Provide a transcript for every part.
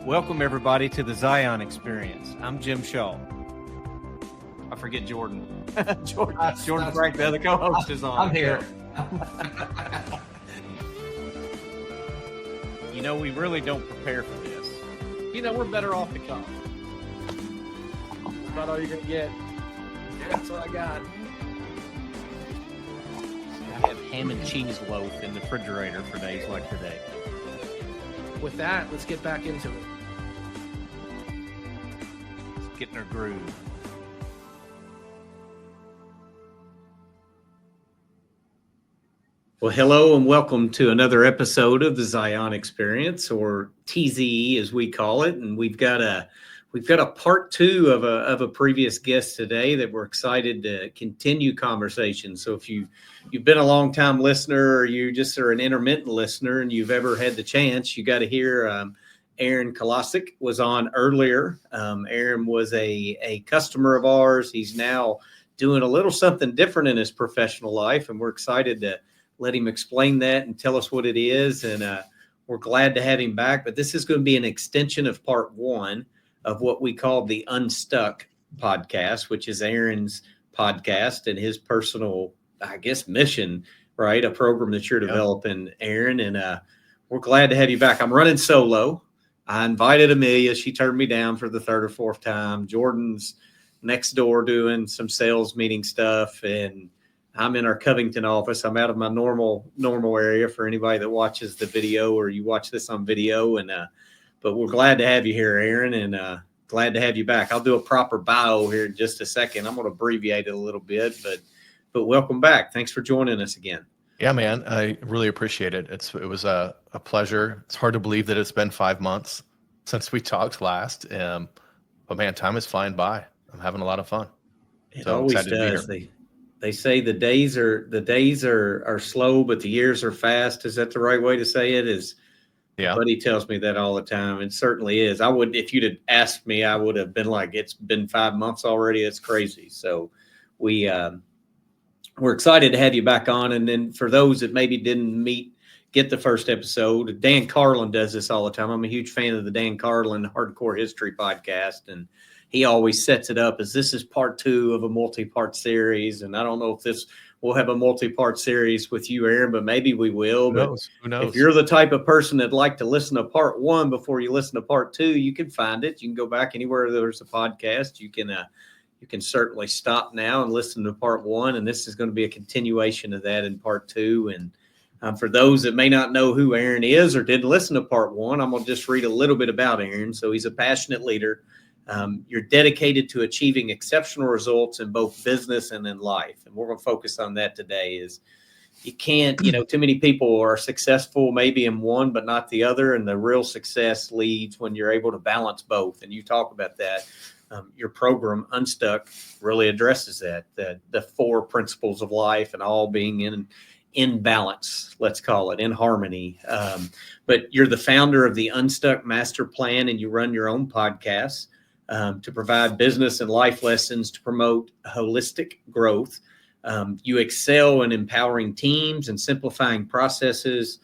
Welcome, everybody, to the Zion Experience. I'm Jim Shaw. I forget Jordan. Jordan Frank, the other co-host, is on. I'm here. You know, we really don't prepare for this. You know, we're better off the cuff. That's about all you're going to get. Yeah, that's what I got. I have ham and cheese loaf in the refrigerator for days like today. With that, let's get back into it. Let's get in our groove. Well, hello and welcome to another episode of the Zion Experience, or TZE as we call it. And we've got a part two of a previous guest today that we're excited to continue conversation. So if you've been a long time listener, or you just are an intermittent listener and you've ever had the chance, you got to hear Aron Kolosik was on earlier. Aron was a customer of ours. He's now doing a little something different in his professional life, and we're excited to let him explain that and tell us what it is. And we're glad to have him back. But this is going to be an extension of part one of what we call the Unstuck podcast, which is Aron's podcast and his personal, I guess, mission, right? A program that you're developing, Aron. And we're glad to have you back. I'm running solo. I invited Amelia. She turned me down for the third or fourth time. Jordan's next door doing some sales meeting stuff, and I'm in our Covington office. I'm out of my normal area for anybody that watches the video, or you watch this on video. And but we're glad to have you here, Aron, and glad to have you back. I'll do a proper bio here in just a second. I'm going to abbreviate it a little bit, but welcome back. Thanks for joining us again. Yeah, man, I really appreciate it. It was a pleasure. It's hard to believe that it's been 5 months since we talked last. But man, time is flying by. I'm having a lot of fun. It always does. They say the days are slow, but the years are fast. Is that the right way to say it? Yeah. Buddy tells me that all the time. It certainly is. If you'd have asked me, I would have been like, it's been 5 months already. It's crazy. So we're excited to have you back on. And then for those that maybe didn't get the first episode, Dan Carlin does this all the time. I'm a huge fan of the Dan Carlin Hardcore History podcast, and he always sets it up as this is part two of a multi-part series. And I don't know if we'll have a multi-part series with you, Aron, but maybe we will. Who knows? If you're the type of person that'd like to listen to part one before you listen to part two, you can find it. You can go back anywhere there's a podcast. You can certainly stop now and listen to part one. And this is going to be a continuation of that in part two. And for those that may not know who Aron is or didn't listen to part one, I'm going to just read a little bit about Aron. So he's a passionate leader. You're dedicated to achieving exceptional results in both business and in life. And we're going to focus on that today. Is you can't, too many people are successful maybe in one, but not the other. And the real success leads when you're able to balance both. And you talk about that. Your program, Unstuck, really addresses that, the four principles of life and all being in balance, let's call it, in harmony. But you're the founder of the Unstuck Master Plan, and you run your own podcast to provide business and life lessons to promote holistic growth. You excel in empowering teams and simplifying processes,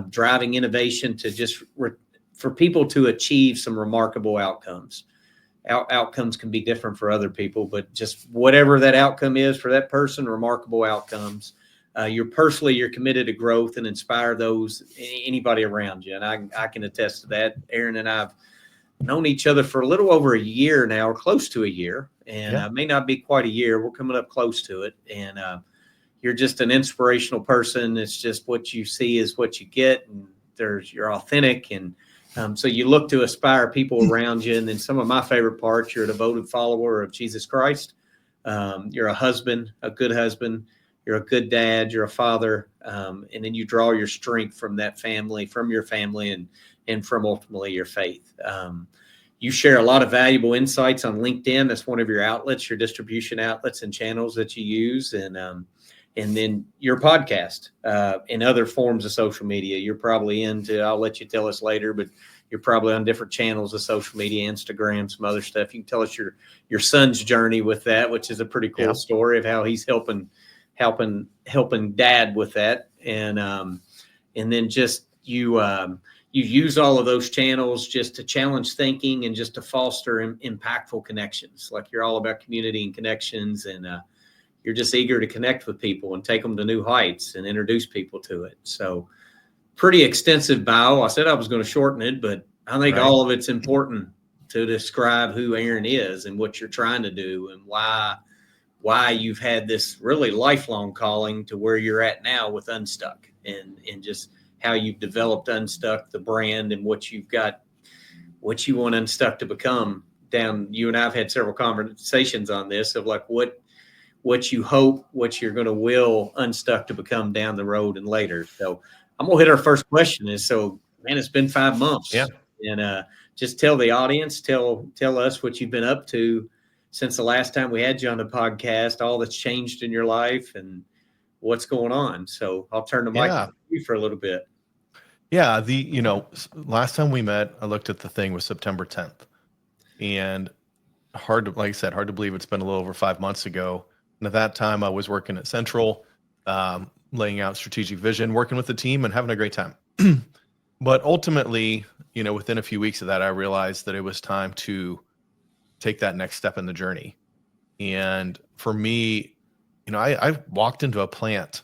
driving innovation to just for people to achieve some remarkable outcomes. Outcomes can be different for other people, but just whatever that outcome is for that person, remarkable outcomes. You're committed to growth and inspire anybody around you. And I can attest to that. Aron and I've known each other for a little over a year now, or close to a year, and may not be quite a year. We're coming up close to it. And you're just an inspirational person. It's just what you see is what you get, and you're authentic. And so you look to inspire people around you. And then some of my favorite parts, you're a devoted follower of Jesus Christ. You're a husband, a good husband. You're a good dad. You're a father. And then you draw your strength from that family, from your family, and from ultimately your faith. You share a lot of valuable insights on LinkedIn. That's one of your outlets, your distribution outlets and channels that you use. And then your podcast and other forms of social media. You're probably into, I'll let you tell us later, but you're probably on different channels of social media, Instagram, some other stuff. You can tell us your son's journey with that, which is a pretty cool story of how he's helping dad with that. And then just you you use all of those channels just to challenge thinking and just to foster impactful connections. Like you're all about community and connections, and you're just eager to connect with people and take them to new heights and introduce people to it. So pretty extensive bio. I said I was going to shorten it, but I think all of it's important to describe who Aron is and what you're trying to do and why you've had this really lifelong calling to where you're at now with Unstuck, and just how you've developed Unstuck, the brand, and what you want Unstuck to become. You and I've had several conversations on this of like what you hope, what you're going to will Unstuck to become down the road and later. So I'm going to hit our first question man, it's been 5 months. Yeah. And just tell the audience, tell us what you've been up to since the last time we had you on the podcast, all that's changed in your life and what's going on. So I'll turn the mic to you for a little bit. Yeah. Last time we met, I looked at the thing was September 10th, and like I said, hard to believe it's been a little over 5 months ago. And at that time I was working at Central, laying out strategic vision, working with the team and having a great time. But ultimately, within a few weeks of that, I realized that it was time to take that next step in the journey. And for me, I walked into a plant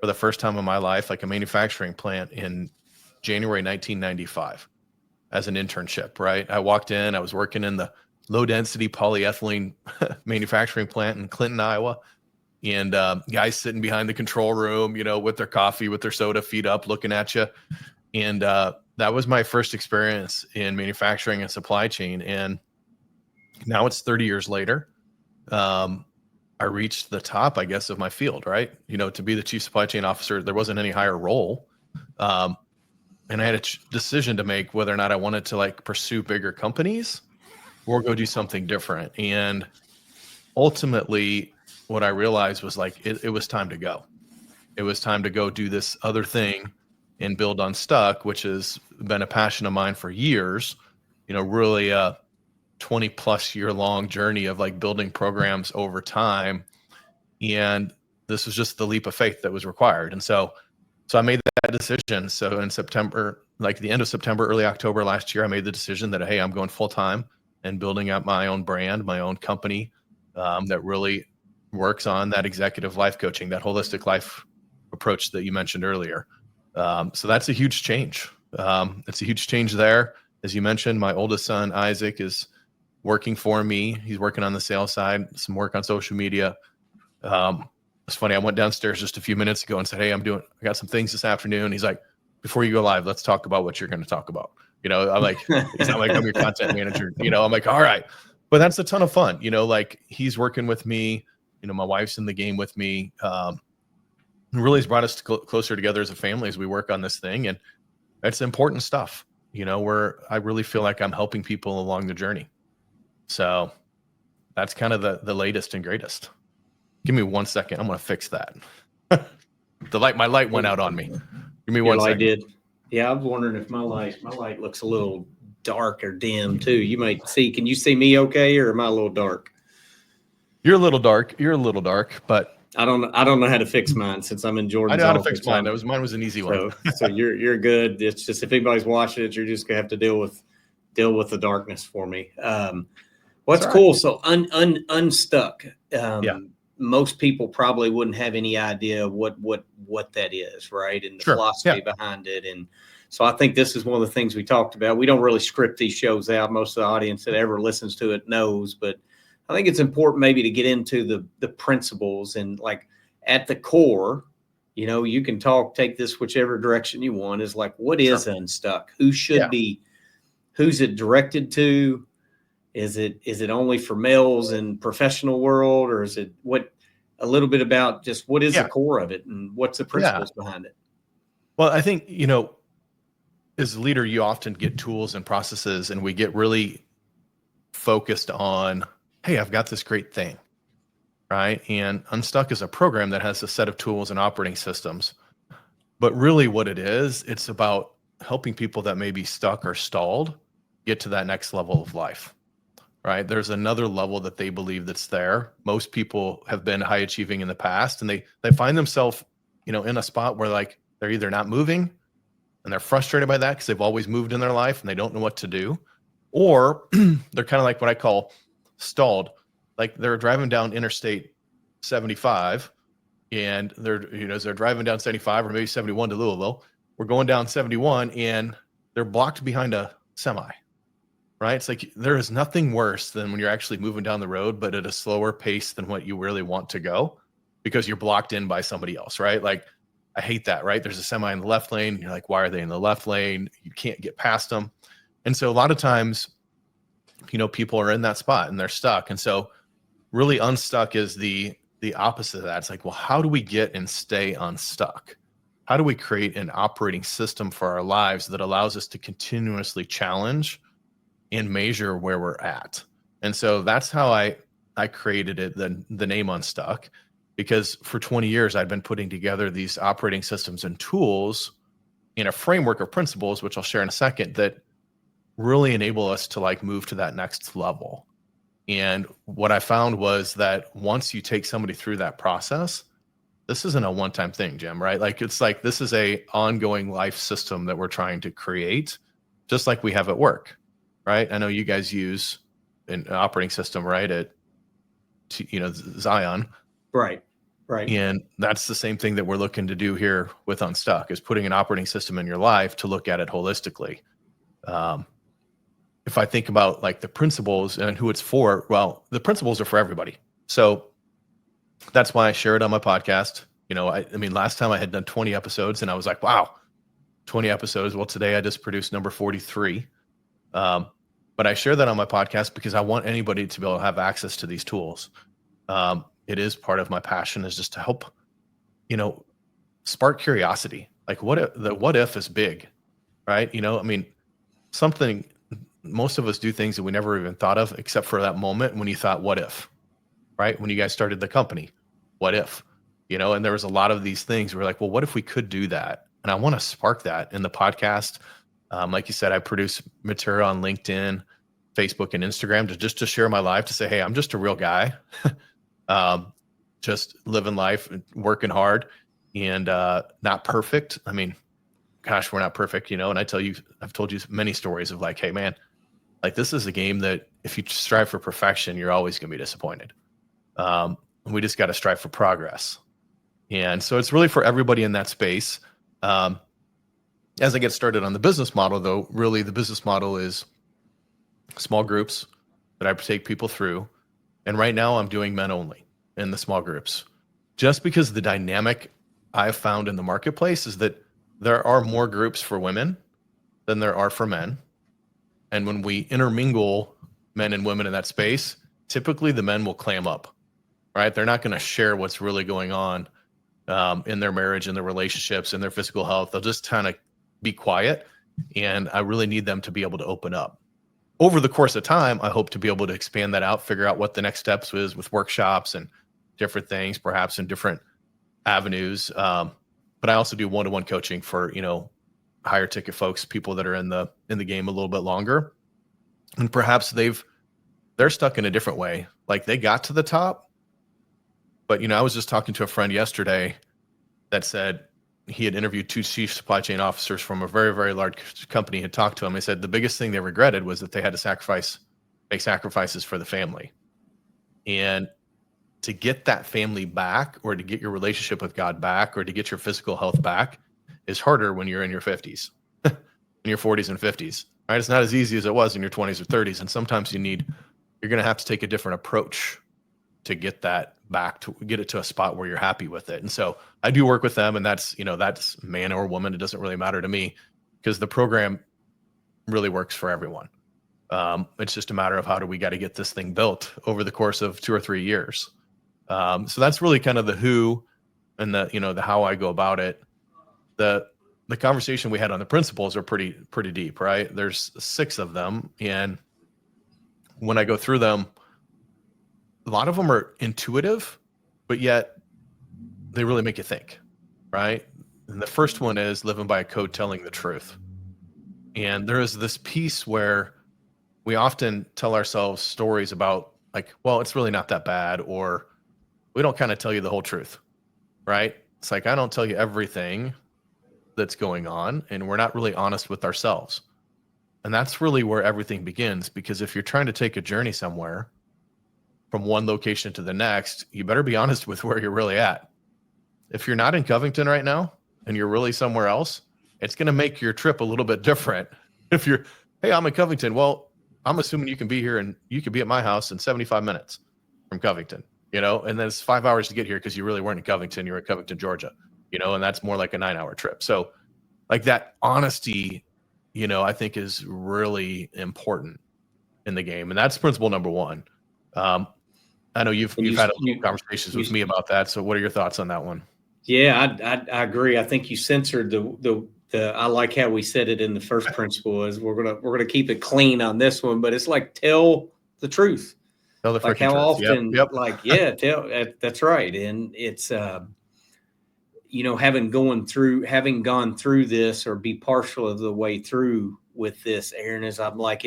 for the first time in my life, like a manufacturing plant, in January 1995 as an internship, right? I walked in, I was working in the low density polyethylene manufacturing plant in Clinton, Iowa. And guys sitting behind the control room, with their coffee, with their soda, feet up, looking at you. And that was my first experience in manufacturing and supply chain. And now it's 30 years later. I reached the top, I guess, of my field, right? To be the chief supply chain officer, there wasn't any higher role. And I had a decision to make whether or not I wanted to pursue bigger companies or go do something different. And ultimately, what I realized was it was time to go. It was time to go do this other thing and build Unstuck, which has been a passion of mine for years. Really a 20 plus year long journey of building programs over time. And this was just the leap of faith that was required. And so I made that decision. So in September, the end of September, early October last year, I made the decision that, hey, I'm going full time and building up my own brand, my own company that really works on that executive life coaching, that holistic life approach that you mentioned earlier. So that's a huge change. It's a huge change there. As you mentioned, my oldest son, Isaac, is working for me. He's working on the sales side, some work on social media. It's funny. I went downstairs just a few minutes ago and said, hey, I got some things this afternoon. He's like, before you go live, let's talk about what you're going to talk about. I'm like, he's not like, I'm your content manager. I'm like, all right. But that's a ton of fun. He's working with me. My wife's in the game with me. Really has brought us closer together as a family as we work on this thing. And that's important stuff, where I really feel like I'm helping people along the journey. So that's kind of the latest and greatest. Give me 1 second. I'm going to fix that. My light went out on me. Give me 1 second. I did. Yeah, I was wondering if my light looks a little dark or dim too. You might see. Can you see me okay, or am I a little dark? You're a little dark, but I don't know how to fix mine since I'm in Jordan's. I know how to fix mine. Mine was an easy one. So you're good. It's just if anybody's watching it, you're just gonna have to deal with the darkness for me. What's cool? Right. So Unstuck. Most people probably wouldn't have any idea what that is, right? And the philosophy behind it. And so I think this is one of the things we talked about. We don't really script these shows out. Most of the audience that ever listens to it knows, but I think it's important maybe to get into the principles and at the core, you can take this whichever direction you want, is what is Unstuck? Who should be, who's it directed to? Is it only for males in professional world, or is it a little bit about just what is the core of it and what's the principles behind it? Well, I think, as a leader, you often get tools and processes, and we get really focused on, hey, I've got this great thing, right? And Unstuck is a program that has a set of tools and operating systems. But really what it is, it's about helping people that may be stuck or stalled get to that next level of life. Right? There's another level that they believe that's there. Most people have been high achieving in the past, and they find themselves, in a spot where they're either not moving and they're frustrated by that because they've always moved in their life and they don't know what to do. Or they're kind of like what I call stalled. Like they're driving down Interstate 75 and as they're driving down 75 or maybe 71 to Louisville, we're going down 71 and they're blocked behind a semi, right? It's like there is nothing worse than when you're actually moving down the road, but at a slower pace than what you really want to go because you're blocked in by somebody else, right? Like I hate that, right? There's a semi in the left lane. You're like, why are they in the left lane? You can't get past them. And so a lot of times, people are in that spot and they're stuck. And so really unstuck is the opposite of that. It's like, well, how do we get and stay unstuck? How do we create an operating system for our lives that allows us to continuously challenge and measure where we're at? And so that's how I created it, the name Unstuck, because for 20 years I've been putting together these operating systems and tools in a framework of principles, which I'll share in a second, that really enable us to like move to that next level. And what I found was that once you take somebody through that process, this isn't a one-time thing, Jim, right? Like it's like this is a ongoing life system that we're trying to create, just like we have at work, right? I know you guys use an operating system, right? At Zion. Right. And that's the same thing that we're looking to do here with Unstuck, is putting an operating system in your life to look at it holistically. If I think about like the principles and who it's for, well, the principles are for everybody. So that's why I share it on my podcast. I mean, last time I had done 20 episodes and I was like, wow, 20 episodes. Well, today I just produced number 43. But I share that on my podcast because I want anybody to be able to have access to these tools. It is part of my passion, is just to help, spark curiosity. Like what if is big, right? I mean, most of us do things that we never even thought of, except for that moment when you thought, what if, right? When you guys started the company, what if, and there was a lot of these things where we're like, well, what if we could do that? And I want to spark that in the podcast. Like you said, I produce material on LinkedIn, Facebook, and Instagram to share my life, to say, hey, I'm just a real guy. Just living life, working hard, and not perfect. I mean, gosh, we're not perfect, and I've told you many stories of like, hey man, like this is a game that if you strive for perfection, you're always going to be disappointed. We just got to strive for progress. And so it's really for everybody in that space. As I get started on the business model, though, really the business model is small groups that I take people through. And right now I'm doing men only in the small groups, just because the dynamic I've found in the marketplace is that there are more groups for women than there are for men. And when we intermingle men and women in that space, typically the men will clam up, right? They're not going to share what's really going on in their marriage, in their relationships, in their physical health. They'll just kind of be quiet. And I really need them to be able to open up. Over the course of time, I hope to be able to expand that out, figure out what the next steps is with workshops and different things, perhaps in different avenues. But I also do one-to-one coaching for, higher ticket folks, people that are in the game a little bit longer. And perhaps they're stuck in a different way. Like they got to the top, but I was just talking to a friend yesterday that said he had interviewed 2 chief supply chain officers from a very, very large company, had talked to him. They said the biggest thing they regretted was that they had to make sacrifices for the family. And to get that family back, or to get your relationship with God back, or to get your physical health back, is harder when you're in your 50s, in your 40s and 50s, right? It's not as easy as it was in your 20s or 30s. And sometimes you're going to have to take a different approach to get that back, to get it to a spot where you're happy with it. And so I do work with them, and that's man or woman. It doesn't really matter to me, because the program really works for everyone. It's just a matter of how do we got to get this thing built over the course of 2 or 3 years. So that's really kind of the who and the how I go about it. The conversation we had on the principles are pretty deep, right? There's 6 of them. And when I go through them, a lot of them are intuitive, but yet they really make you think, right? And the first one is living by a code, telling the truth. And there is this piece where we often tell ourselves stories about like, well, it's really not that bad, or we don't kind of tell you the whole truth, right? It's like, I don't tell you everything, that's going on, and we're not really honest with ourselves. And that's really where everything begins, because if you're trying to take a journey somewhere from one location to the next, you better be honest with where you're really at. If you're not in Covington right now and you're really somewhere else, it's going to make your trip a little bit different. If you're, hey, I'm in Covington. Well, I'm assuming you can be here and you could be at my house in 75 minutes from Covington, and then it's 5 hours to get here because you really weren't in Covington. You're in Covington, Georgia, and that's more like a 9-hour trip. So like that honesty, I think is really important in the game. And that's principle number one. I know you've had a little conversations with me about that. So what are your thoughts on that one? Yeah, I agree. I think you censored the I like how we said it in the first principle is we're gonna keep it clean on this one, but it's like tell the truth. Tell the like how truth. often, Yep. that's right. And it's having gone through this or be partial of the way through with this, Aaron, is I'm like,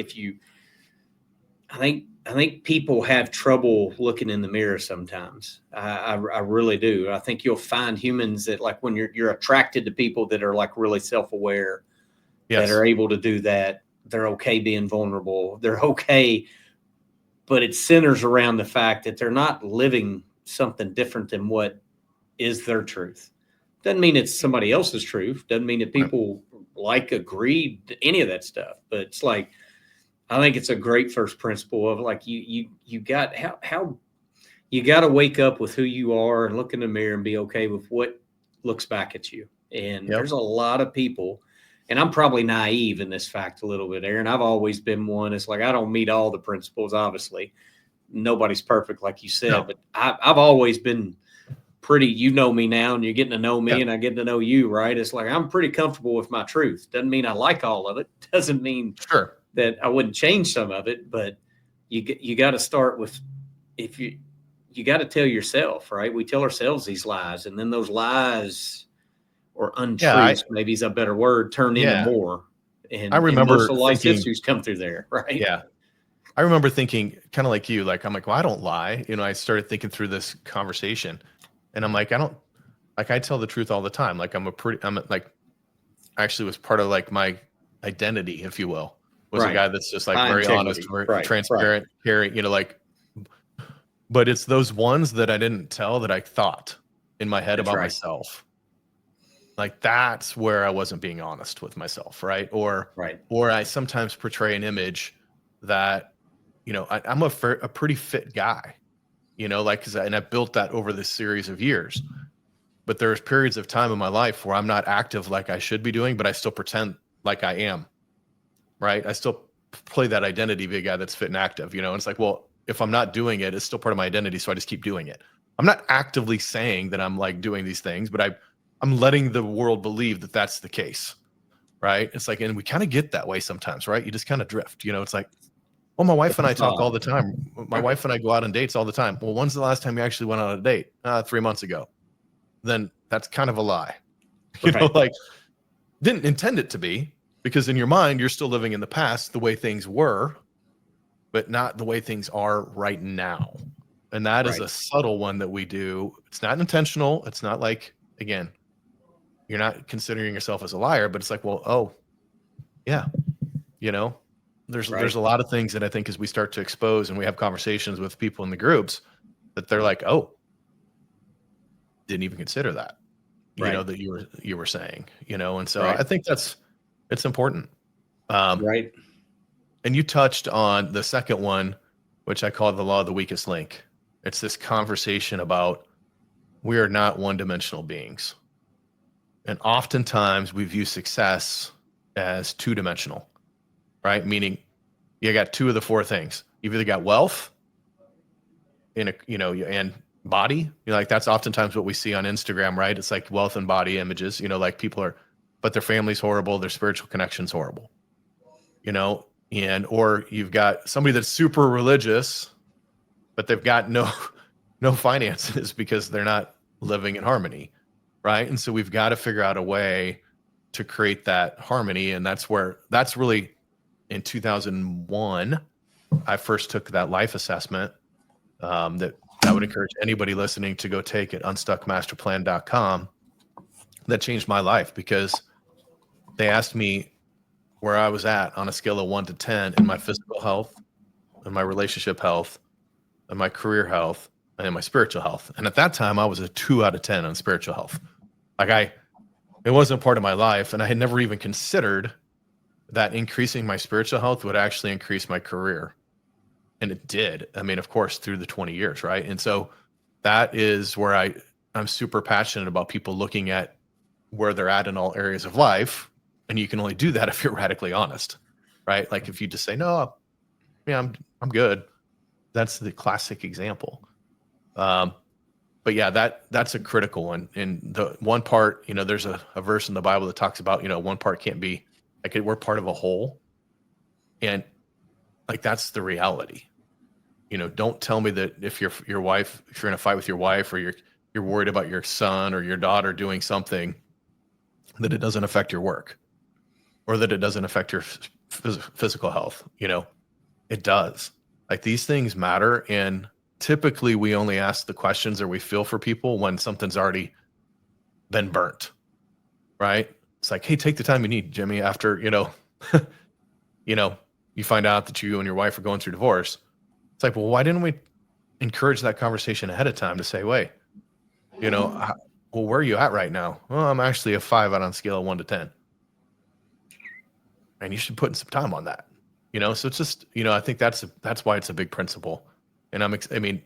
I think people have trouble looking in the mirror sometimes. I really do. I think you'll find humans that, like, when you're attracted to people that are like really self-aware, Yes. that are able to do that. They're okay being vulnerable. They're okay, but it centers around the fact that they're not living something different than what is their truth. Doesn't mean it's somebody else's truth. Doesn't mean that people agree to any of that stuff. But it's like, I think it's a great first principle of like you got how you got to wake up with who you are and look in the mirror and be okay with what looks back at you. And there's a lot of people, and I'm probably naive in this fact a little bit, Aaron. I've always been one. It's like I don't meet all the principles. Obviously, nobody's perfect, like you said. No. But I've always been pretty. You know me now, and you're getting to know me, and I get to know you. Right? It's like I'm pretty comfortable with my truth. Doesn't mean I like all of it. Doesn't mean that I wouldn't change some of it, but you got to start with, if you got to tell yourself, right? We tell ourselves these lies, and then those lies or untruths, maybe is a better word, turn into more. And I remember most of life's issues come through there, right? Yeah. I remember thinking kind of like you, like, I'm like, well, I don't lie. I started thinking through this conversation, and I'm like, I tell the truth all the time. Like I actually was part of like my identity, if you will. Was a guy that's just like very honest, very transparent, caring, but it's those ones that I didn't tell that I thought in my head about myself. Like that's where I wasn't being honest with myself. Right. Or I sometimes portray an image that, I'm a pretty fit guy, and I built that over this series of years, but there's periods of time in my life where I'm not active like I should be doing, but I still pretend like I am. Right. I still play that identity, big guy that's fit and active, and it's like, well, if I'm not doing it, it's still part of my identity. So I just keep doing it. I'm not actively saying that I'm like doing these things, but I'm letting the world believe that that's the case. Right. It's like, and we kind of get that way sometimes, right? You just kind of drift, it's like, well, my wife and I talk all the time. My wife and I go out on dates all the time. Well, when's the last time you actually went on a date? 3 months ago. Then that's kind of a lie. Didn't intend it to be. Because in your mind, you're still living in the past, the way things were, but not the way things are right now. And that is a subtle one that we do. It's not intentional. It's not like, again, you're not considering yourself as a liar, but it's like, well, oh, yeah, there's a lot of things that I think as we start to expose and we have conversations with people in the groups that they're like, oh, didn't even consider that, that you were saying, and so I think it's important. Right. And you touched on the second one, which I call the law of the weakest link. It's this conversation about we are not one-dimensional beings. And oftentimes we view success as two-dimensional, right? Meaning you got two of the four things. You've either got wealth and body. Like that's oftentimes what we see on Instagram, right? It's like wealth and body images, like people are, but their family's horrible, their spiritual connection's horrible, or you've got somebody that's super religious, but they've got no finances because they're not living in harmony, right? And so we've got to figure out a way to create that harmony, and that's really in 2001, I first took that life assessment that I would encourage anybody listening to go take at unstuckmasterplan.com. That changed my life because they asked me where I was at on a scale of 1 to 10 in my physical health, in my relationship health, in my career health, and in my spiritual health. And at that time, I was a 2 out of 10 on spiritual health. It wasn't part of my life, and I had never even considered that increasing my spiritual health would actually increase my career. And it did. I mean, of course, through the 20 years, right? And so that is where I'm super passionate about people looking at where they're at in all areas of life. And you can only do that if you're radically honest, right? Like if you just say, no, yeah, I'm good. That's the classic example. But yeah, that's a critical one. And the one part, there's a verse in the Bible that talks about, one part can't be like we're part of a whole. And like, that's the reality. Don't tell me that if your wife, if you're in a fight with your wife, or you're worried about your son or your daughter doing something, that it doesn't affect your work, or that it doesn't affect your physical health. It does. Like, these things matter. And typically we only ask the questions, or we feel for people when something's already been burnt, right? It's like, hey, take the time you need, Jimmy, after, you find out that you and your wife are going through divorce. It's like, well, why didn't we encourage that conversation ahead of time to say, wait, well, where are you at right now? Well, I'm actually a 5 out on a scale of 1 to 10. And you should put in some time on that, So it's just, I think that's why it's a big principle. And and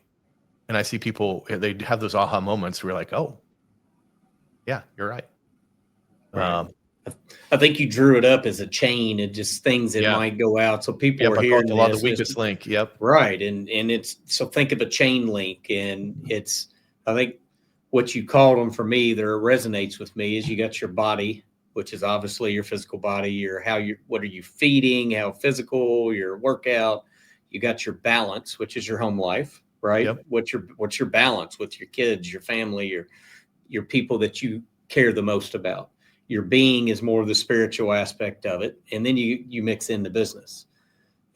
I see people, they have those aha moments where you're like, oh, yeah, you're right. Right. I think you drew it up as a chain of just things that might go out. So people are hearing a lot of the weakest link. Yep. Right. And it's, so think of a chain link, and I think what you called them, for me, there resonates with me, is you got your body, which is obviously your physical body, what are you feeding, how physical, your workout. You got your balance, which is your home life, right? Yep. What's your balance with your kids, your family, your people that you care the most about. Your being is more of the spiritual aspect of it. And then you mix in the business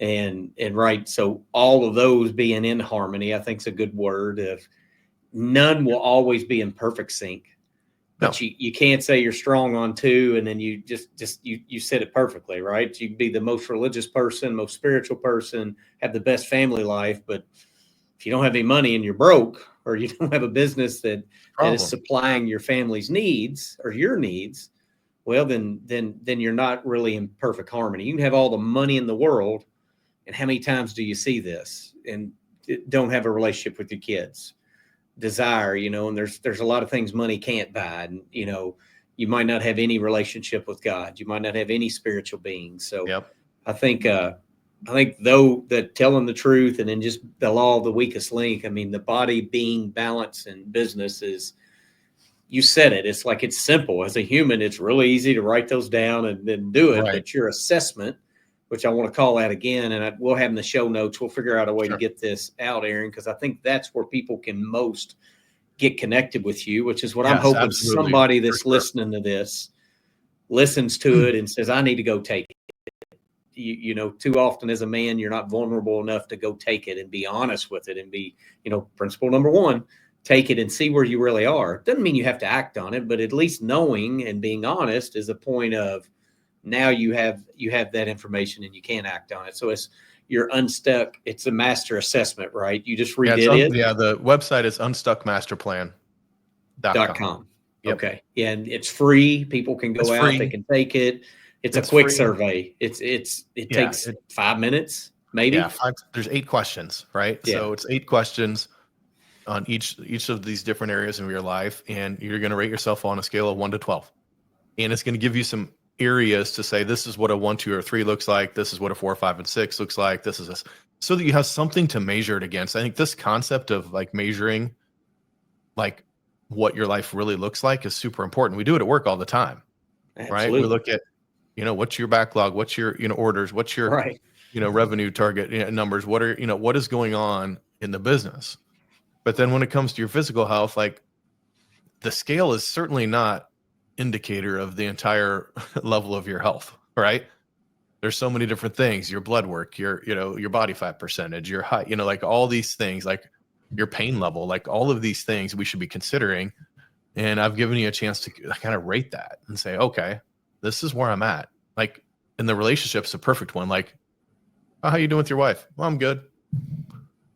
and right. So all of those being in harmony, I think is a good word. Of none will always be in perfect sync, but you can't say you're strong on 2 and then you you said it perfectly, right? You can be the most religious person, most spiritual person, have the best family life, but if you don't have any money and you're broke, or you don't have a business that is supplying your family's needs or your needs, well, then you're not really in perfect harmony. You can have all the money in the world, and how many times do you see this, and don't have a relationship with your kids? Desire, and there's a lot of things money can't buy. And, you might not have any relationship with God. You might not have any spiritual being. So I think though, that telling the truth, and then just the law of the weakest link, I mean, the body being balanced in business is, you said it. It's like, it's simple. As a human, it's really easy to write those down and then do it. Right. But your assessment, which I want to call that again, and we'll have in the show notes, we'll figure out a way to get this out, Aaron, because I think that's where people can most get connected with you, which is what I'm hoping somebody that's listening to this listens to it and says, I need to go take it. Too often as a man, you're not vulnerable enough to go take it and be honest with it and be, principle number 1, take it and see where you really are. Doesn't mean you have to act on it, but at least knowing and being honest is a point of, now you have that information and you can act on it. So you're unstuck. It's a master assessment, right? You just redid it. Yeah. The website is unstuckmasterplan.com. Yep. Okay. Yeah. And it's free. People can go out, they can take it. It's a quick survey. It takes 5 minutes, maybe. Yeah. There's 8 questions, right? Yeah. So it's 8 questions on each of these different areas of your life. And you're going to rate yourself on a scale of 1 to 12. And it's going to give you some areas to say, this is what a 1, 2, or 3 looks like. This is what a 4, 5, and 6 looks like. This is so that you have something to measure it against. I think this concept of like measuring like what your life really looks like is super important. We do it at work all the time. Absolutely. Right? We look at, what's your backlog, what's your, orders, what's your, revenue target numbers, what are, what is going on in the business. But then when it comes to your physical health, like, the scale is certainly not indicator of the entire level of your health, right? There's so many different things, your blood work, your body fat percentage, your height, like all these things, like your pain level, like all of these things we should be considering. And I've given you a chance to kind of rate that and say, okay, this is where I'm at. Like, in the relationship's a perfect one. Like, oh, how you doing with your wife? Well, I'm good.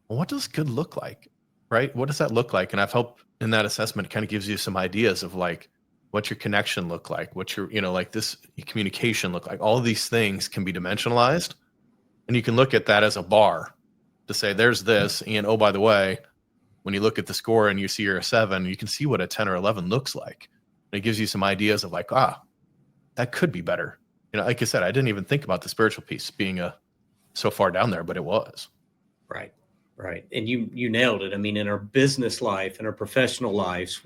Well, what does good look like? Right? What does that look like? And I've helped in that assessment, kind of gives you some ideas of like what your connection look like, what your, like this communication look like. All of these things can be dimensionalized, and you can look at that as a bar to say there's this. And oh, by the way, when you look at the score and you see you're a 7, you can see what a 10 or 11 looks like. And it gives you some ideas of like, that could be better. Like I said, I didn't even think about the spiritual piece being so far down there, but it was. Right. Right. And you nailed it. I mean, in our business life, in our professional lives,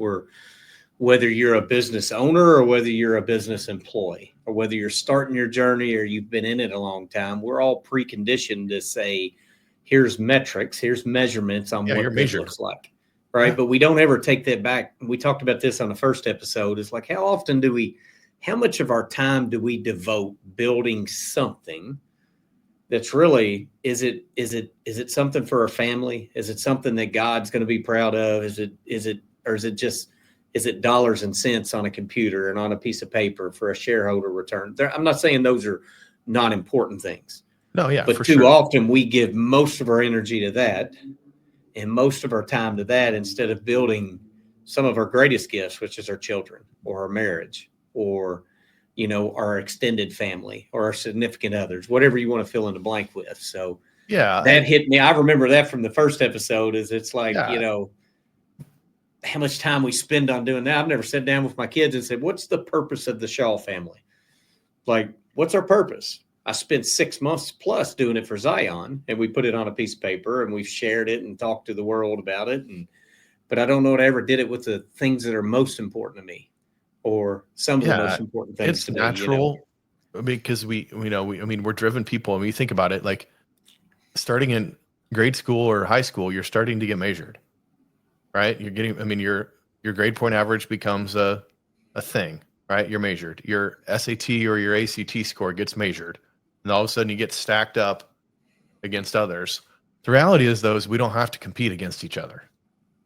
whether you're a business owner or whether you're a business employee or whether you're starting your journey or you've been in it a long time, we're all preconditioned to say, here's metrics, here's measurements on what it looks like. Right. Yeah. But we don't ever take that back. We talked about this on the first episode. It's like, how much of our time do we devote building something that's really, is it something for our family? Is it something that God's going to be proud of? Is it dollars and cents on a computer and on a piece of paper for a shareholder return? I'm not saying those are not important things. No, yeah, but too often we give most of our energy to that and most of our time to that instead of building some of our greatest gifts, which is our children or our marriage or our extended family or our significant others, whatever you want to fill in the blank with. So yeah, that hit me. I remember that from the first episode. It's like, how much time we spend on doing that. I've never sat down with my kids and said, what's the purpose of the Shaw family? Like, what's our purpose? I spent 6 months plus doing it for Zion, and we put it on a piece of paper and we've shared it and talked to the world about it. But I don't know that I ever did it with the things that are most important to me. Or some of the most important things. It's natural because we're driven people. And when you think about it, like starting in grade school or high school, you're starting to get measured, right? You're getting, your grade point average becomes a thing, right? You're measured. Your SAT or your ACT score gets measured. And all of a sudden you get stacked up against others. The reality is we don't have to compete against each other,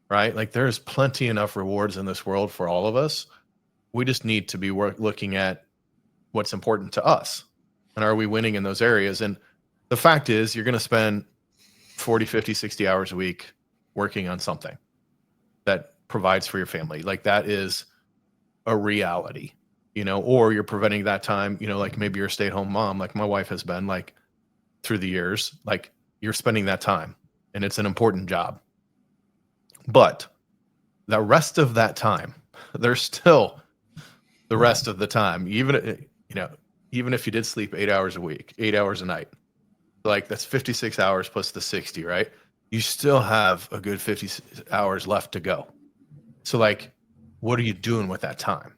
right? Like there's plenty enough rewards in this world for all of us. We just need to be looking at what's important to us. And are we winning in those areas? And the fact is you're going to spend 40, 50, 60 hours a week working on something that provides for your family. Like that is a reality, or you're preventing that time, like maybe you're a stay-at-home mom, like my wife has been like through the years, like you're spending that time and it's an important job. But the rest of that time, there's still the rest of the time, even if you did sleep 8 hours a week, 8 hours a night, like that's 56 hours plus the 60, right? You still have a good 50 hours left to go. So like, what are you doing with that time?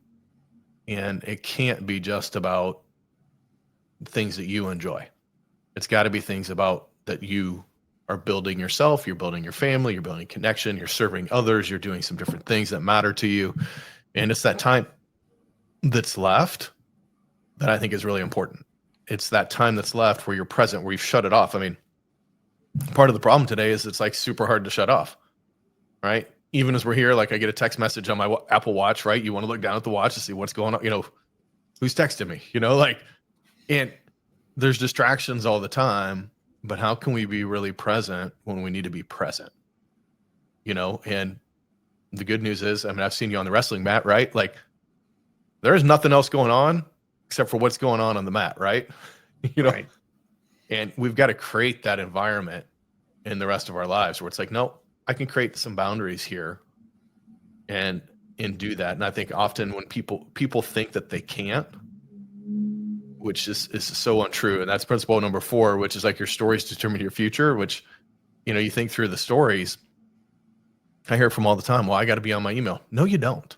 And it can't be just about things that you enjoy. It's got to be things about that you are building yourself, you're building your family, you're building connection, you're serving others, you're doing some different things that matter to you. And it's that time that's left that I think is really important. It's that time that's left where you're present, where you've shut it off. I mean, part of the problem today is it's like super hard to shut off, right? Even as we're here, like I get a text message on my Apple Watch, right? You want to look down at the watch to see what's going on, who's texting me, and there's distractions all the time, but how can we be really present when we need to be present? And the good news is, I've seen you on the wrestling mat, right? Like, there's nothing else going on except for what's going on the mat, right? Right. And we've got to create that environment in the rest of our lives where it's like, no, I can create some boundaries here and do that. And I think often when people think that they can't, which is so untrue. And that's principle number 4, which is like your stories determine your future, which, you think through the stories. I hear it from all the time. Well, I got to be on my email. No, you don't.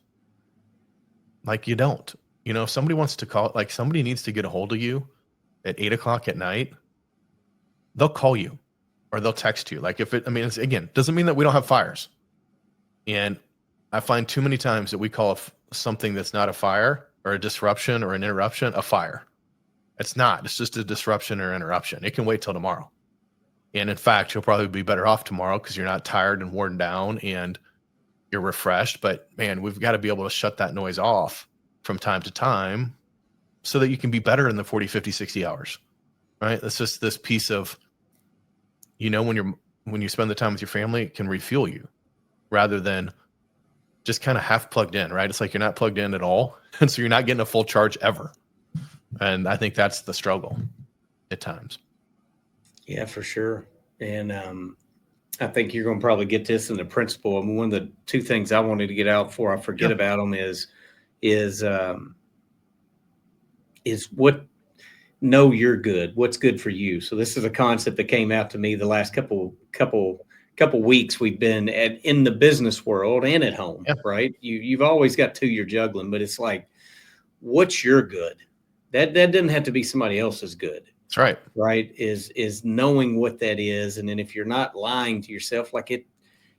Like you don't, if somebody wants to call, like somebody needs to get a hold of you at 8:00 at night, they'll call you or they'll text you. Like it's again, doesn't mean that we don't have fires. And I find too many times that we call something that's not a fire or a disruption or an interruption a fire. It's not, it's just a disruption or interruption. It can wait till tomorrow. And in fact, you'll probably be better off tomorrow because you're not tired and worn down and you're refreshed. But man, we've got to be able to shut that noise off from time to time so that you can be better in the 40, 50, 60 hours, right? That's just this piece of, when you spend the time with your family, it can refuel you rather than just kind of half plugged in, right? It's like you're not plugged in at all. And so you're not getting a full charge ever. And I think that's the struggle at times. Yeah, for sure. And I think you're going to probably get this in the principle. I mean, one of the two things I wanted to get out before I forget about them is what, know you're good. What's good for you. So this is a concept that came out to me the last couple weeks. We've been in the business world and at home, right? You've always got two you're juggling, but it's like, what's your good? That doesn't have to be somebody else's good. That's right. Right. Is knowing what that is. And then if you're not lying to yourself, like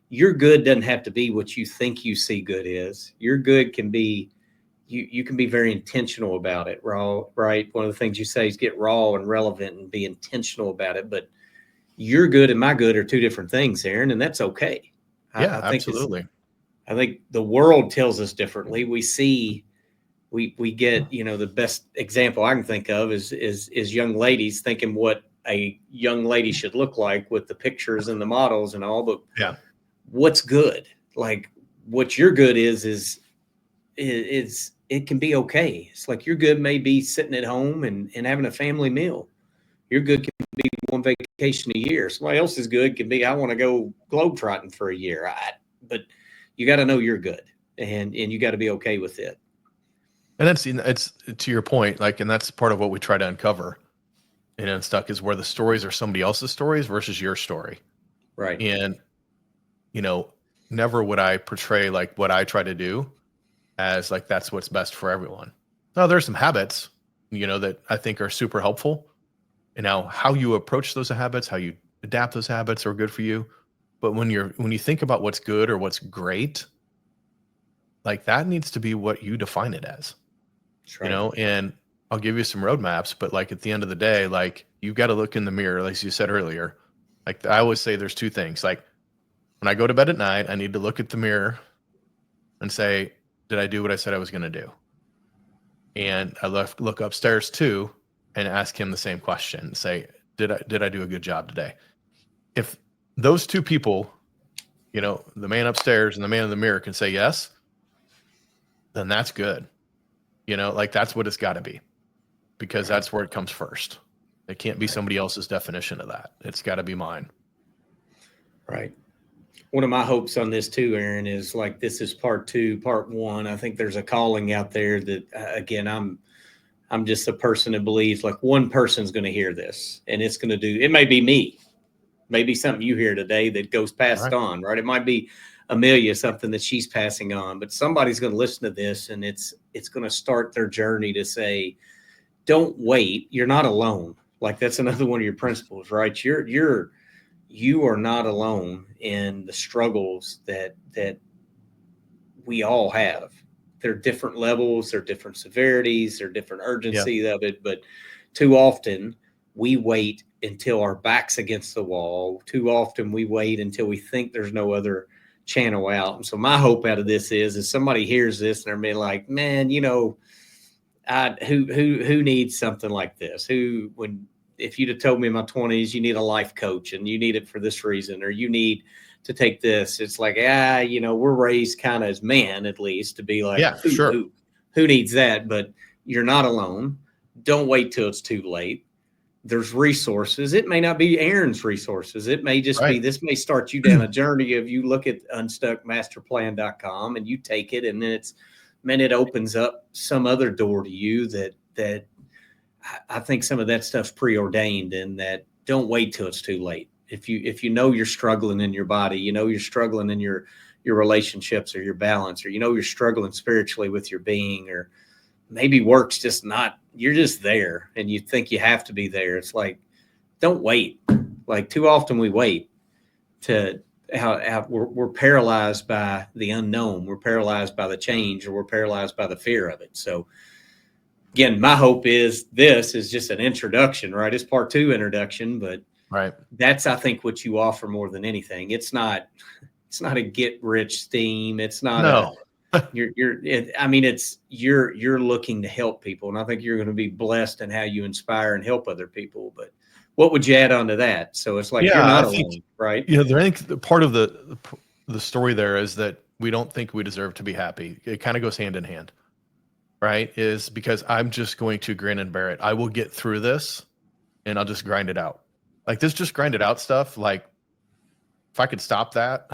your good doesn't have to be what you think you see good is. Your good can be, you can be very intentional about it, right? One of the things you say is get raw and relevant and be intentional about it. But your good and my good are two different things, Aaron, and that's okay. Yeah, I think absolutely. I think the world tells us differently. We see, we get, the best example I can think of is young ladies thinking what a young lady should look like with the pictures and the models and all. But what's good? Like what your good is it can be okay. It's like your good may be sitting at home and having a family meal. Your good can be one vacation a year. Somebody else's good can be, I want to go globetrotting for a year. But you got to know you're good and you got to be okay with it. And it's to your point, like, and that's part of what we try to uncover in Unstuck is where the stories are somebody else's stories versus your story. Right. And, never would I portray like what I try to do as like, that's what's best for everyone. Now there's some habits, that I think are super helpful. And now how you approach those habits, how you adapt those habits are good for you. But when you think about what's good or what's great, like that needs to be what you define it as, right. And I'll give you some roadmaps, but like at the end of the day, like you've got to look in the mirror, like you said earlier. Like I always say there's two things. Like when I go to bed at night, I need to look at the mirror and say, did I do what I said I was going to do? And I look upstairs too and ask him the same question. Say, did I do a good job today? If those two people, the man upstairs and the man in the mirror can say yes, then that's good. Like that's what it's got to be, because that's where it comes first. It can't be somebody else's definition of that. It's got to be mine. Right. One of my hopes on this too, Aaron, is like, this is part 2, part 1. I think there's a calling out there that, again, I'm just a person that believes like one person's going to hear this and it's going to do, it may be me, maybe something you hear today that goes passed on, right? It might be Amelia, something that she's passing on, but somebody's going to listen to this and it's going to start their journey to say, don't wait. You're not alone. Like that's another one of your principles, right? You are not alone in the struggles that we all have. They're different levels, they're different severities, they're different urgency of it. But too often we wait until our back's against the wall. Too often we wait until we think there's no other channel out. And so my hope out of this is somebody hears this and they're being like, man, who needs something like this? If you'd have told me in my 20s, you need a life coach and you need it for this reason, or you need to take this, it's like, we're raised kind of as men, at least, to be like, who needs that? But you're not alone. Don't wait till it's too late. There's resources. It may not be Aaron's resources. It may just be, this may start you down a journey of, you look at unstuckmasterplan.com and you take it, and then it opens up some other door to you that I think some of that stuff's preordained, and that don't wait till it's too late. If you know you're struggling in your body, you're struggling in your relationships or your balance, or you're struggling spiritually with your being, or maybe work's just not, you're just there and you think you have to be there. It's like, don't wait. Like too often we wait to we're paralyzed by the unknown. We're paralyzed by the change, or we're paralyzed by the fear of it. So again, my hope is this is just an introduction, right? It's part 2 introduction, but that's, I think, what you offer more than anything. It's not a get rich scheme. It's not you're looking to help people, and I think you're going to be blessed in how you inspire and help other people. But what would you add on to that? So it's like you're not alone, right? Yeah, I think part of the story there is that we don't think we deserve to be happy. It kind of goes hand in hand, right? Is because I'm just going to grin and bear it. I will get through this, and I'll just grind it out. Like this, just grind it out stuff. Like if I could stop that,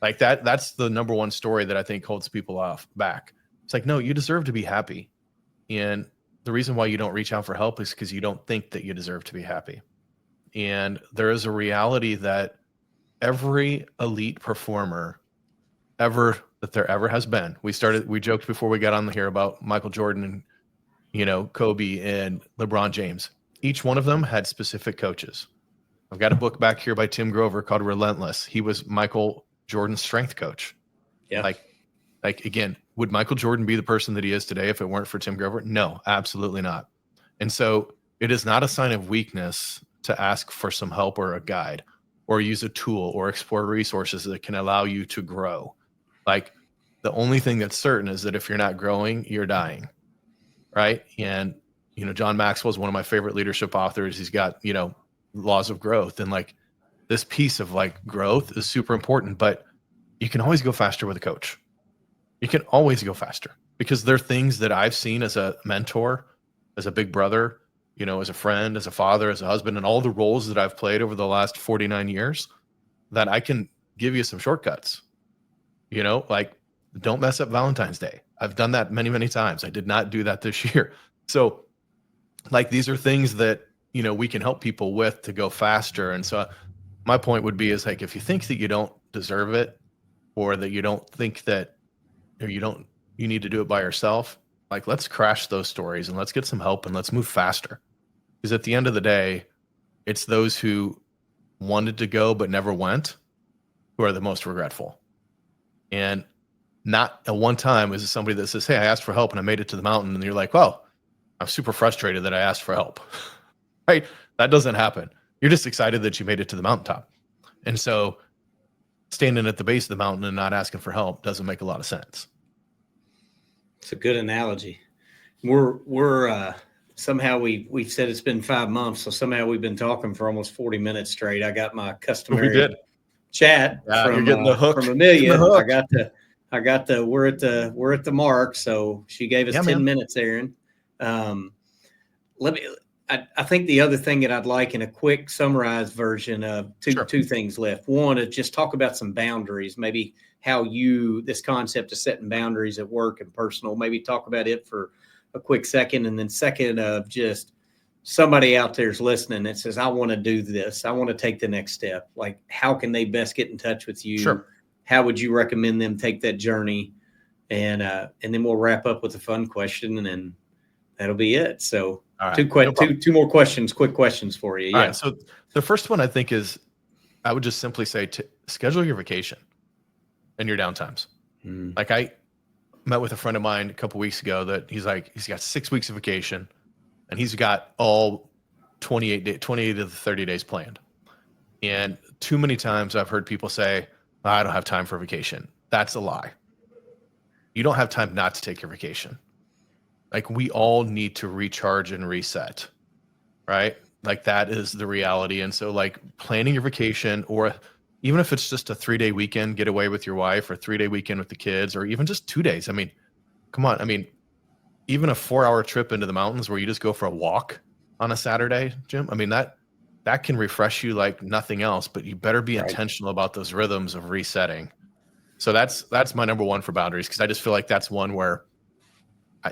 that's the number one story that I think holds people back. It's like, no, you deserve to be happy. And the reason why you don't reach out for help is because you don't think that you deserve to be happy. And there is a reality that every elite performer that there ever has been, we joked before we got on here about Michael Jordan and, Kobe and LeBron James. Each one of them had specific coaches. I've got a book back here by Tim Grover called Relentless. He was Michael Jordan's strength coach. Yeah. Like again, would Michael Jordan be the person that he is today if it weren't for Tim Grover? No, absolutely not. And so it is not a sign of weakness to ask for some help or a guide or use a tool or explore resources that can allow you to grow. Like the only thing that's certain is that if you're not growing, you're dying. Right. And, John Maxwell is one of my favorite leadership authors. He's got, laws of growth, and like this piece of like growth is super important, but you can always go faster with a coach. You can always go faster because there are things that I've seen as a mentor, as a big brother, as a friend, as a father, as a husband, and all the roles that I've played over the last 49 years that I can give you some shortcuts, like don't mess up Valentine's Day. I've done that many, many times. I did not do that this year. So like, these are things that, we can help people with to go faster. And so my point would be is like, if you think that you don't deserve it or that you don't think that, or you need to do it by yourself, like let's crash those stories and let's get some help and let's move faster. Because at the end of the day, it's those who wanted to go but never went who are the most regretful. And not at one time is it somebody that says, hey, I asked for help and I made it to the mountain. And you're like, well, I'm super frustrated that I asked for help. Right? That doesn't happen. You're just excited that you made it to the mountaintop. And so standing at the base of the mountain and not asking for help doesn't make a lot of sense. It's a good analogy. We're somehow we've said it's been 5 months, so somehow we've been talking for almost 40 minutes straight. I got my customary chat from Amelia. I got the we're at the mark, so she gave us 10 minutes, Aaron. I think the other thing that I'd like in a quick summarized version of two things left. One is just talk about some boundaries, maybe how this concept of setting boundaries at work and personal, maybe talk about it for a quick second. And then second of just somebody out there is listening that says, I want to do this. I want to take the next step. Like, how can they best get in touch with you? Sure. How would you recommend them take that journey? And then we'll wrap up with a fun question, and then that'll be it. So two more questions, quick questions for you. All right. So the first one I think is, I would just simply say to schedule your vacation and your downtimes. Like I met with a friend of mine a couple weeks ago that he's got 6 weeks of vacation and he's got all 28 of the 30 days planned. And too many times I've heard people say, I don't have time for vacation. That's a lie. You don't have time not to take your vacation. Like we all need to recharge and reset, right? Like that is the reality. And so like planning your vacation, or even if it's just a 3-day weekend getaway with your wife, or 3-day weekend with the kids, or even just 2 days. I mean, come on. I mean, even a 4-hour trip into the mountains where you just go for a walk on a Saturday, Jim. I mean, that can refresh you like nothing else, but you better be intentional about those rhythms of resetting. So that's my number one for boundaries. Cause I just feel like that's one where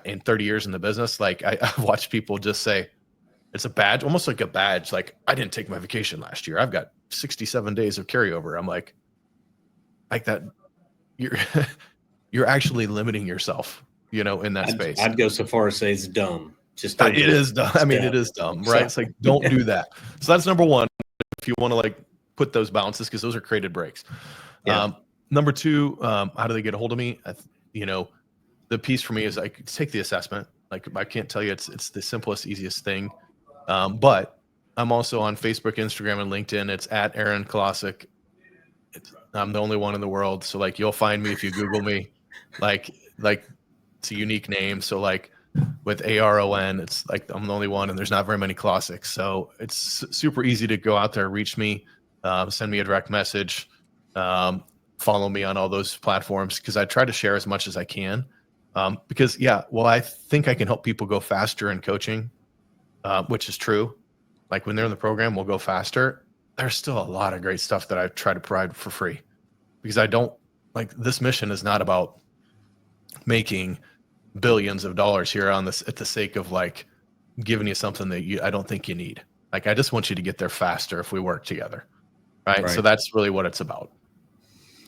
in 30 years in the business, like I've watched people just say it's a badge, almost like a badge. Like I didn't take my vacation last year. I've got 67 days of carryover. I'm like that you're actually limiting yourself, in that space. I'd go so far as say it's dumb. Just it is dumb. I mean, it is dumb, right? It's like, don't do that. So that's number one. If you want to like put those balances, because those are created breaks. Yeah. Number two, how do they get a hold of me? The piece for me is I could take the assessment. Like I can't tell you it's the simplest, easiest thing. But I'm also on Facebook, Instagram, and LinkedIn. It's at Aron Kolosik. I'm the only one in the world. So like, you'll find me if you Google me, like it's a unique name. So like with Aron, it's like I'm the only one, and there's not very many Kolosiks. So it's super easy to go out there, reach me, send me a direct message, follow me on all those platforms, because I try to share as much as I can. Because I think I can help people go faster in coaching, which is true. Like when they're in the program, we'll go faster. There's still a lot of great stuff that I try to provide for free, because I don't like, this mission is not about making billions of dollars here on this at the sake of like giving you something that I don't think you need. Like, I just want you to get there faster if we work together. Right. So that's really what it's about.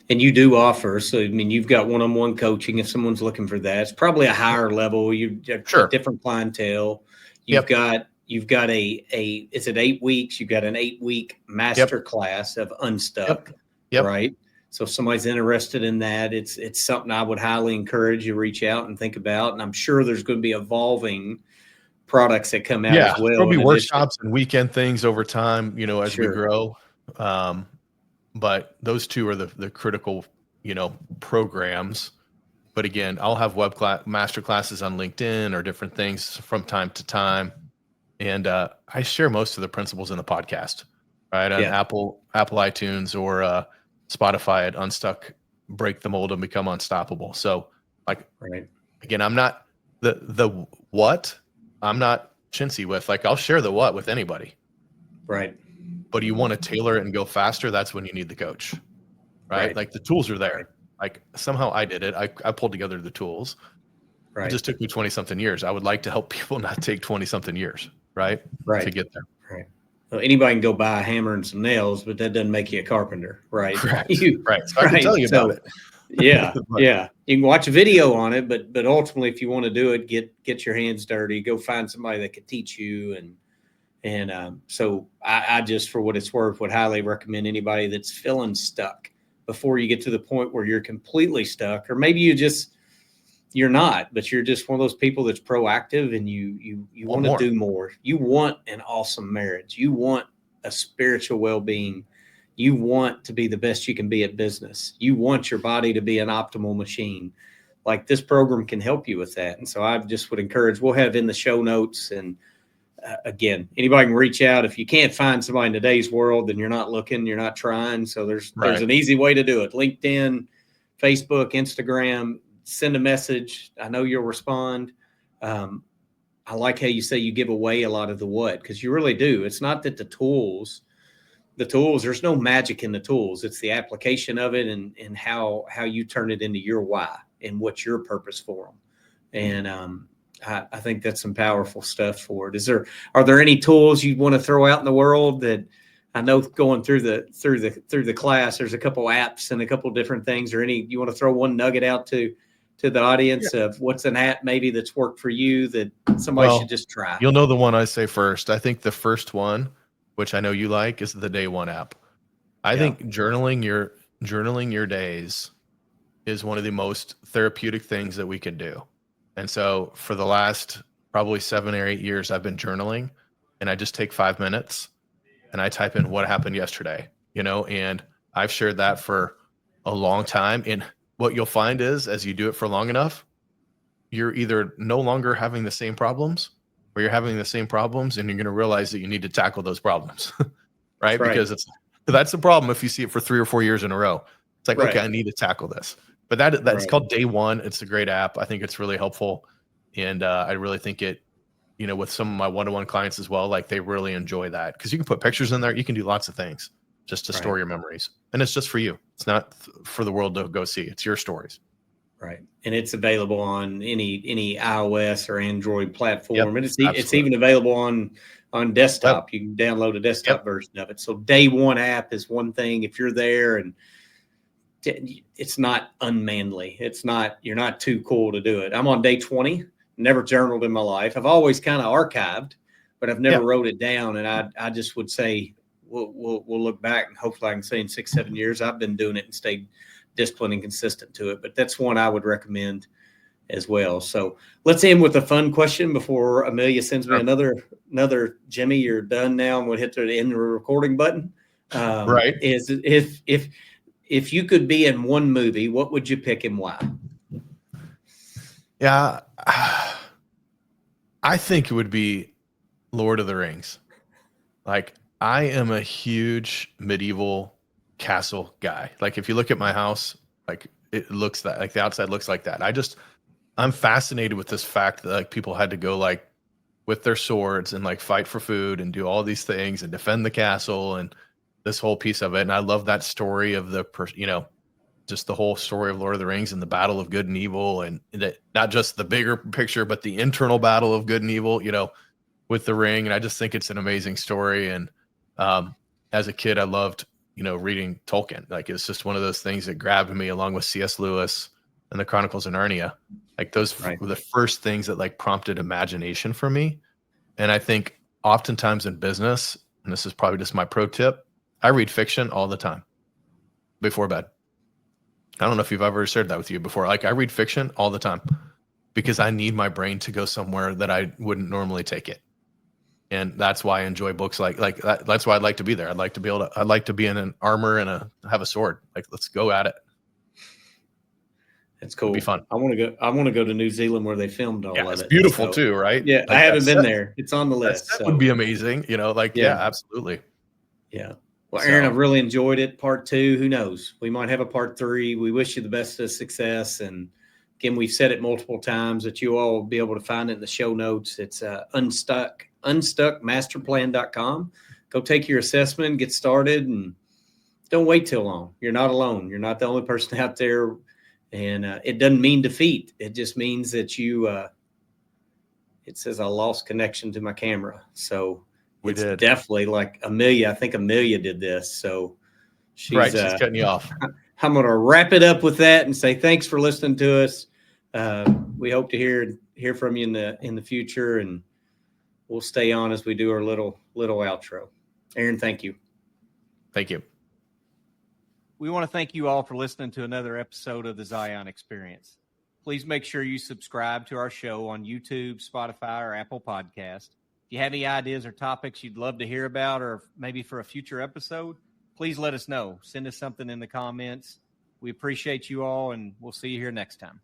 And you do offer, so I mean, you've got one-on-one coaching if someone's looking for that. It's probably a higher level. You've got a different clientele. You've got it's at 8 weeks. You've got an 8-week master class of Unstuck, right? So if somebody's interested in that, it's something I would highly encourage you to reach out and think about. And I'm sure there's going to be evolving products that come out as well. There'll be workshops and weekend things over time, as we grow. But those two are the critical, programs. But again, I'll have master classes on LinkedIn or different things from time to time. And I share most of the principles in the podcast, right? On Apple iTunes or Spotify at Unstuck, Break the Mold and Become Unstoppable. So again, I'm not the what I'm not chintzy with. Like, I'll share the what with anybody. Right. But you want to tailor it and go faster, that's when you need the coach, right? Like, the tools are there. Like, somehow I did it. I pulled together the tools. It just took me 20 something years. I would like to help people not take 20 something years, right? To get there. Right. Well, anybody can go buy a hammer and some nails, but that doesn't make you a carpenter, right? Correct. So I can tell you about it. Yeah. You can watch a video on it, but ultimately, if you want to do it, get your hands dirty, go find somebody that could teach you. And so I just, for what it's worth, would highly recommend anybody that's feeling stuck before you get to the point where you're completely stuck, or maybe you're not, but you're just one of those people that's proactive and you want to do more. You want an awesome marriage. You want a spiritual well-being. You want to be the best you can be at business. You want your body to be an optimal machine. Like, this program can help you with that. And so I just would encourage, we'll have in the show notes. And again, anybody can reach out. If you can't find somebody in today's world, then you're not looking, you're not trying. So there's an easy way to do it. LinkedIn, Facebook, Instagram, send a message. I know you'll respond. I like how you say you give away a lot of the what, because you really do. It's not that the tools, there's no magic in the tools. It's the application of it and how you turn it into your why and what's your purpose for them. And I think that's some powerful stuff for it. Are there any tools you want to throw out in the world that, I know going through the class, there's a couple apps and a couple different things, or you want to throw one nugget out to the audience of what's an app maybe that's worked for you that somebody should just try? You'll know the one I say first. I think the first one, which I know you like, is the Day One app. I think journaling your days is one of the most therapeutic things that we can do. And so for the last probably 7 or 8 years, I've been journaling, and I just take 5 minutes and I type in what happened yesterday, and I've shared that for a long time. And what you'll find is, as you do it for long enough, you're either no longer having the same problems, or you're having the same problems, and you're going to realize that you need to tackle those problems, right? Because that's the problem if you see it for 3 or 4 years in a row. It's like, okay, I need to tackle this. But that's called Day One. It's a great app. I think it's really helpful. And I really think it, with some of my one-on-one clients as well, like, they really enjoy that, because you can put pictures in there. You can do lots of things just to store your memories. And it's just for you. It's not for the world to go see. It's your stories. Right. And it's available on any iOS or Android platform. And it's even available on desktop. You can download a desktop version of it. So Day One app is one thing. If you're there, and it's not unmanly. You're not too cool to do it. I'm on day 20, never journaled in my life. I've always kind of archived, but I've never wrote it down. And I just would say, we'll look back, and hopefully I can say in 6-7 years, I've been doing it and stayed disciplined and consistent to it. But that's one I would recommend as well. So let's end with a fun question before Amelia sends me another Jimmy, you're done now. I'm going to hit the end of the recording button. Is if you could be in one movie, what would you pick and why? Yeah, I think it would be Lord of the Rings. Like, I am a huge medieval castle guy. Like, if you look at my house, like it looks that like the outside looks like that. I'm fascinated with this fact that like people had to go like with their swords and like fight for food and do all these things and defend the castle and this whole piece of it. And I love that story of just the whole story of Lord of the Rings and the battle of good and evil, and that not just the bigger picture, but the internal battle of good and evil, with the ring. And I just think it's an amazing story. And as a kid, I loved, reading Tolkien. Like, it's just one of those things that grabbed me, along with C.S. Lewis and the Chronicles of Narnia. Like, those were the first things that like prompted imagination for me. And I think oftentimes in business, and this is probably just my pro tip, I read fiction all the time before bed. I don't know if you've ever shared that with you before. Like, I read fiction all the time because I need my brain to go somewhere that I wouldn't normally take it. And that's why I enjoy books like that. That's why I'd like to be there. I'd like to be in an armor and have a sword. Like, let's go at it. It's cool. It'll be fun. I want to go to New Zealand where they filmed all of it. It's beautiful too, right? Yeah, like, I haven't been there. It's on the list. That would be amazing. Yeah, absolutely. Yeah. Well, Aaron, I've really enjoyed it. Part 2, who knows? We might have a part 3. We wish you the best of success. And again, we've said it multiple times that you all will be able to find it in the show notes. It's unstuckmasterplan.com. Go take your assessment, get started, and don't wait too long. You're not alone. You're not the only person out there. And it doesn't mean defeat. It just means that you, it says I lost connection to my camera. So it's definitely like Amelia. I think Amelia did this. So she's cutting you off. I'm going to wrap it up with that and say thanks for listening to us. We hope to hear from you in the future, and we'll stay on as we do our little outro. Aaron, thank you. Thank you. We want to thank you all for listening to another episode of the Zion Experience. Please make sure you subscribe to our show on YouTube, Spotify, or Apple Podcast. If you have any ideas or topics you'd love to hear about, or maybe for a future episode, please let us know. Send us something in the comments. We appreciate you all, and we'll see you here next time.